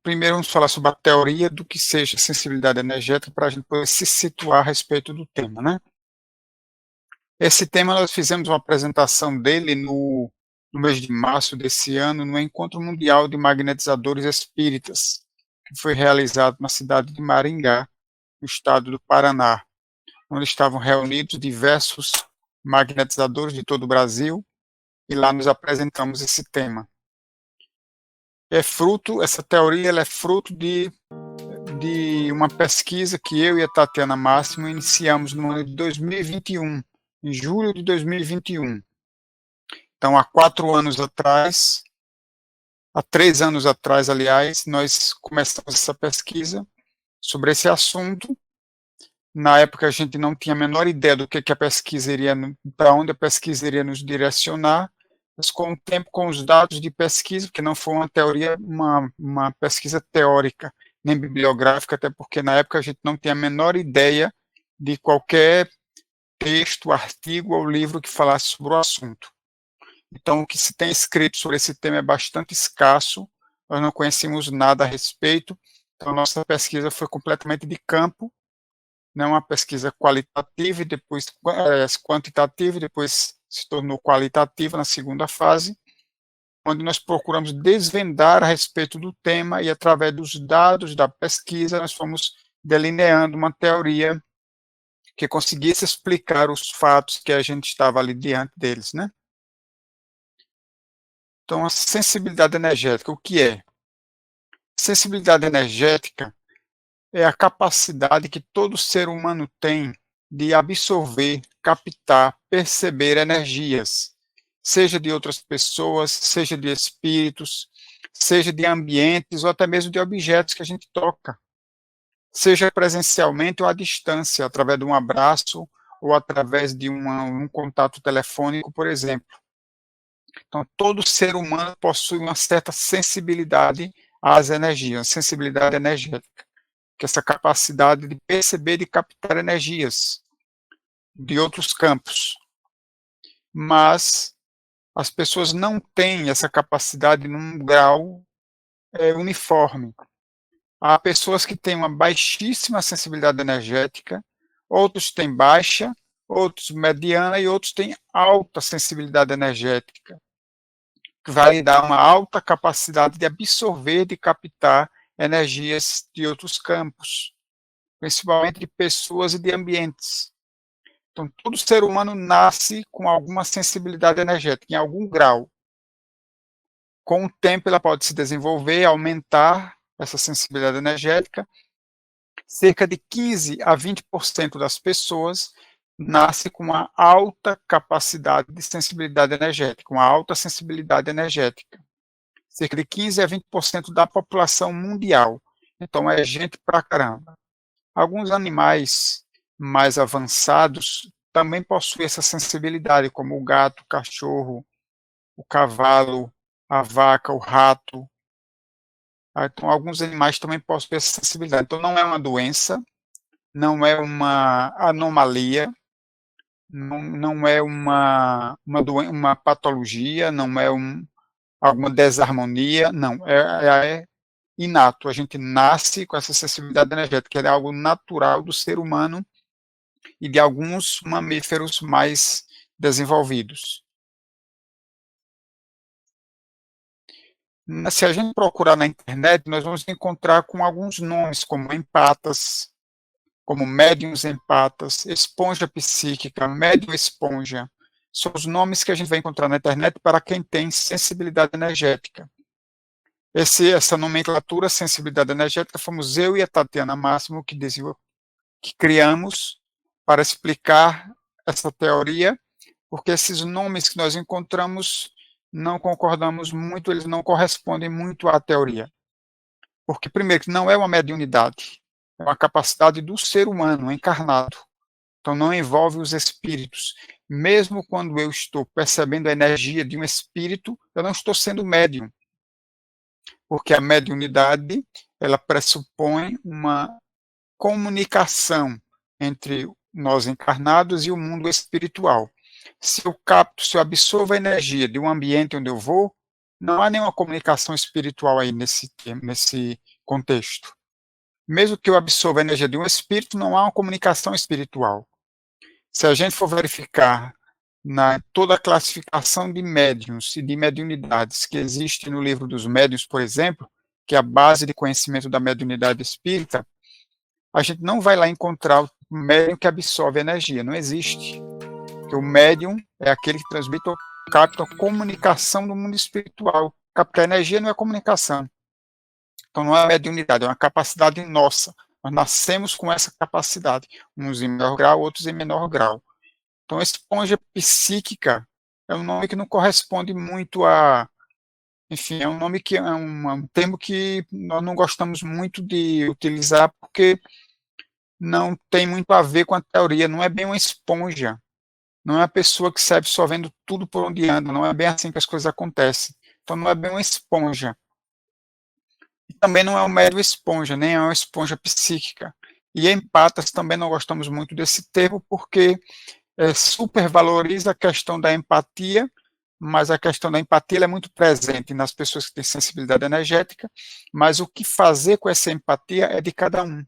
primeiro vamos falar sobre a teoria do que seja sensibilidade energética para a gente poder se situar a respeito do tema, né? Esse tema nós fizemos uma apresentação dele no mês de março desse ano, no Encontro Mundial de Magnetizadores Espíritas, que foi realizado na cidade de Maringá, no estado do Paraná, onde estavam reunidos diversos magnetizadores de todo o Brasil, e lá nos apresentamos esse tema. Essa teoria ela é fruto de uma pesquisa que eu e a Tatiana Máximo iniciamos no ano de 2021, em julho de 2021. Então, há 3 anos atrás, aliás, nós começamos essa pesquisa sobre esse assunto. Na época, a gente não tinha a menor ideia do que a pesquisa para onde a pesquisa iria nos direcionar, mas com o tempo, com os dados de pesquisa, porque não foi uma teoria, uma pesquisa teórica, nem bibliográfica, até porque na época a gente não tinha a menor ideia de qualquer texto, artigo ou livro que falasse sobre o assunto. Então, o que se tem escrito sobre esse tema é bastante escasso, nós não conhecemos nada a respeito, então a nossa pesquisa foi completamente de campo, não uma pesquisa qualitativa e depois quantitativa, e depois se tornou qualitativa na segunda fase, onde nós procuramos desvendar a respeito do tema e, através dos dados da pesquisa, nós fomos delineando uma teoria que conseguisse explicar os fatos que a gente estava ali diante deles, né? Então, a sensibilidade energética, o que é? Sensibilidade energética é a capacidade que todo ser humano tem de absorver, captar, perceber energias, seja de outras pessoas, seja de espíritos, seja de ambientes ou até mesmo de objetos que a gente toca, seja presencialmente ou à distância, através de um abraço ou através de um contato telefônico, por exemplo. Então, todo ser humano possui uma certa sensibilidade às energias, sensibilidade energética, que é essa capacidade de perceber e de captar energias de outros campos. Mas as pessoas não têm essa capacidade num grau uniforme. Há pessoas que têm uma baixíssima sensibilidade energética, outros têm baixa, outros mediana e outros têm alta sensibilidade energética, que vai dar uma alta capacidade de absorver, de captar energias de outros campos, principalmente de pessoas e de ambientes. Então, todo ser humano nasce com alguma sensibilidade energética, em algum grau. Com o tempo, ela pode se desenvolver, aumentar essa sensibilidade energética. Cerca de 15 a 20% das pessoas nasce com uma alta capacidade de sensibilidade energética, uma alta sensibilidade energética. Cerca de 15 a 20% da população mundial. Então, é gente pra caramba. Alguns animais mais avançados também possuem essa sensibilidade, como o gato, o cachorro, o cavalo, a vaca, o rato. Então, alguns animais também possuem essa sensibilidade. Então, não é uma doença, não é uma anomalia, não é uma patologia, não é alguma desarmonia, não. É inato. A gente nasce com essa sensibilidade energética, que é algo natural do ser humano e de alguns mamíferos mais desenvolvidos. Se a gente procurar na internet, nós vamos encontrar com alguns nomes, como empatas, como médiums empatas, esponja psíquica, médium esponja. São os nomes que a gente vai encontrar na internet para quem tem sensibilidade energética. Essa nomenclatura, sensibilidade energética, fomos eu e a Tatiana Máximo que criamos para explicar essa teoria, porque esses nomes que nós encontramos não concordamos muito, eles não correspondem muito à teoria. Porque, primeiro, que não é uma mediunidade, é uma capacidade do ser humano encarnado. Então, não envolve os espíritos. Mesmo quando eu estou percebendo a energia de um espírito, eu não estou sendo médium. Porque a mediunidade, ela pressupõe uma comunicação entre nós encarnados e o mundo espiritual. Se eu absorvo a energia de um ambiente onde eu vou, não há nenhuma comunicação espiritual aí nesse contexto. Mesmo que eu absorva a energia de um espírito, não há uma comunicação espiritual. Se a gente for verificar toda a classificação de médiuns e de mediunidades que existe no livro dos médiuns, por exemplo, que é a base de conhecimento da mediunidade espírita, a gente não vai lá encontrar o médium que absorve energia, não existe. Porque o médium é aquele que transmite ou capta a comunicação do mundo espiritual. Captar energia não é comunicação. Então não é mediunidade, é uma capacidade nossa. Nós nascemos com essa capacidade, uns em maior grau, outros em menor grau. Então, esponja psíquica é um nome que não corresponde muito a. Enfim, é um nome que é um termo que nós não gostamos muito de utilizar, porque não tem muito a ver com a teoria, não é bem uma esponja, não é uma pessoa que sai absorvendo tudo por onde anda, não é bem assim que as coisas acontecem. Então, não é bem uma esponja. E também não é um mero esponja, nem é uma esponja psíquica. E empatas também não gostamos muito desse termo, porque supervaloriza a questão da empatia, mas a questão da empatia é muito presente nas pessoas que têm sensibilidade energética, mas o que fazer com essa empatia é de cada um.